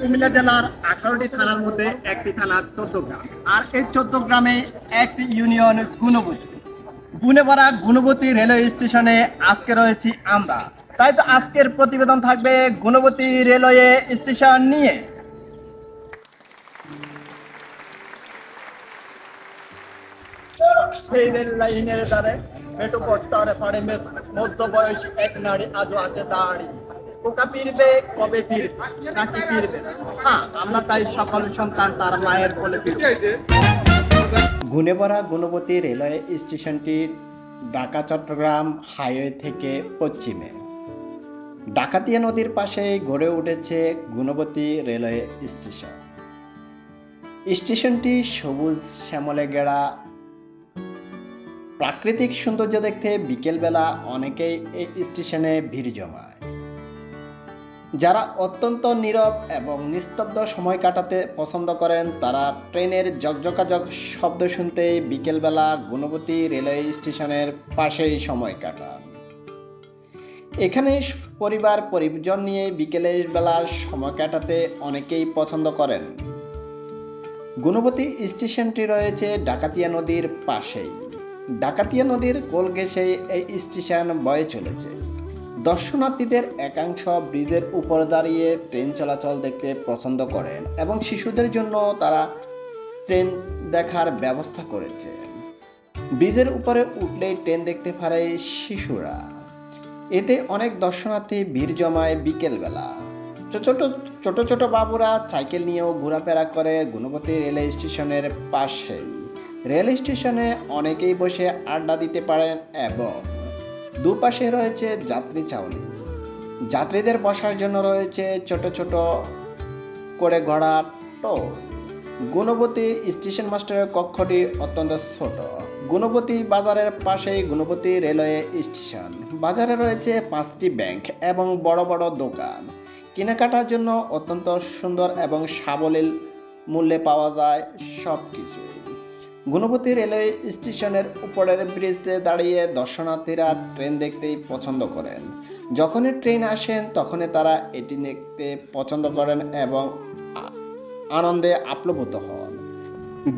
কুমিল্লা জেলার 18টি থানার মধ্যে একটি থানা 14 গ্রাম, আর এই 14 গ্রামে একটি ইউনিয়ন গুণবতী। গুণে ভরা গুণবতী রেলওয়ে স্টেশনে আজকে রয়েছি আমরা। তাই তো আজকের প্রতিবেদন থাকবে গুণবতী রেলওয়ে স্টেশন নিয়ে। সেই রেল লাইনের ধারে মেট্রো পথটারে পাড়ে মধ্যবয়সী এক নারী আজও আছে দাঁড়িয়ে। পোকা ফিরবে, কবে ফিরবে, নাকি ফিরবে? হ্যাঁ, আমরা চাই সকল সন্তান তার মায়ের কোলে ফিরবে। গুণে ভরা গুণবতী রেলওয়ে স্টেশনটি ঢাকা চট্টগ্রাম হাইওয়ে থেকে পশ্চিমে ডাকাতিয়া নদীর পাশে গড়ে উঠেছে গুণবতী রেলওয়ে স্টেশন। স্টেশনটি সবুজ শ্যামলে ঘেরা। প্রাকৃতিক সৌন্দর্য দেখতে বিকেলবেলা অনেকেই এই স্টেশনে ভিড় জমায়। যারা অত্যন্ত নীরব এবং নিস্তব্ধ সময় কাটাতে পছন্দ করেন তারা ট্রেনের ঝকঝকাঝক শব্দ শুনতেই বিকেলবেলা গুণবতী রেলওয়ে স্টেশনের পাশেই সময় কাটান। এখানে পরিবার পরিজন নিয়ে বিকেলের বেলা সময় কাটাতে অনেকেই পছন্দ করেন। গুণবতী স্টেশনটি রয়েছে ডাকাতিয়া নদীর পাশেই। ডাকাতিয়া নদীর কোল ঘেঁষে এই স্টেশন বয়ে চলেছে। দর্শনার্থীদের একাংশ ব্রিজের উপর দাঁড়িয়ে ট্রেন চলাচল দেখতে পছন্দ করেন এবং শিশুদের জন্য তারা ট্রেন দেখার ব্যবস্থা করেছে। ব্রিজের উপরে উঠলেই ট্রেন দেখতে পারে শিশুরা। এতে অনেক দর্শনার্থী ভিড় জমায় বিকেলবেলা। ছোট ছোট বাবুরা সাইকেল নিয়েও ঘোরাফেরা করে গুণবতী রেল স্টেশনের পাশেই। রেল স্টেশনে অনেকেই বসে আড্ডা দিতে পারেন এবং দুপাশে রয়েছে যাত্রী ছাউনি। যাত্রীদের বসার জন্য রয়েছে ছোট ছোট করে গড়া টোল। গুণবতী স্টেশন মাস্টারের কক্ষটি অত্যন্ত ছোট। গুণবতী বাজারের পাশেই গুণবতী রেলওয়ে স্টেশন। বাজারে রয়েছে 5টি ব্যাংক এবং বড় বড় দোকান। কেনাকাটার জন্য অত্যন্ত সুন্দর এবং সাবলীল মূল্যে পাওয়া যায় সব কিছু। গুণবতী রেলওয়ে স্টেশনের উপরের ব্রিজে দাঁড়িয়ে দর্শনার্থীরা ট্রেন দেখতেই পছন্দ করেন। যখনই ট্রেন আসেন তখনই তারা এটি দেখতে পছন্দ করেন এবং আনন্দে আপ্লুত হন।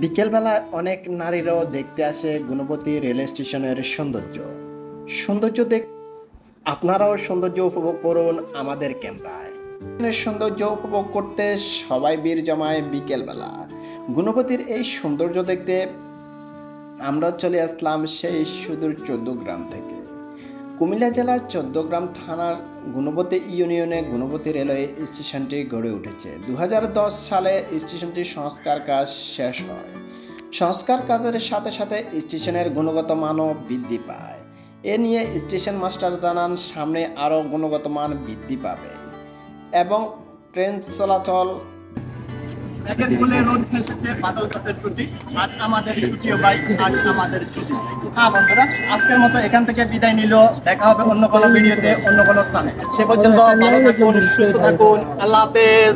বিকেলবেলায় অনেক নারীরাও দেখতে আসে গুণবতী রেল স্টেশনের সৌন্দর্য আপনারাও সৌন্দর্য উপভোগ করুন আমাদের ক্যামেরায়। সৌন্দর্য উপভোগ করতে সবাই ভিড় জমায় বিকেলবেলা। গুণবতীর এই সৌন্দর্য দেখতে আমরা চলে আসলাম সেই সুদূর 14 গ্রাম থেকে। কুমিল্লা জেলার 14 গ্রাম থানার গুণবতী ইউনিয়নে গুণবতী রেলওয়ে স্টেশনটি গড়ে উঠেছে। 2010 সালে স্টেশনটির সংস্কার কাজ শেষ হয়। সংস্কার কাজের সাথে সাথে স্টেশনের গুণগত মানও বৃদ্ধি পায়। এ নিয়ে স্টেশন মাস্টার জানান সামনে আরও গুণগত মান বৃদ্ধি পাবে এবং ট্রেন চলাচল বন্ধুরা, আজকের মতো এখান থেকে বিদায় নিল। দেখা হবে অন্য কোনো ভিডিওতে, অন্য কোনো স্থানে। সে পর্যন্ত ভালো থাকুন, সুস্থ থাকুন। আল্লাহ হাফেজ।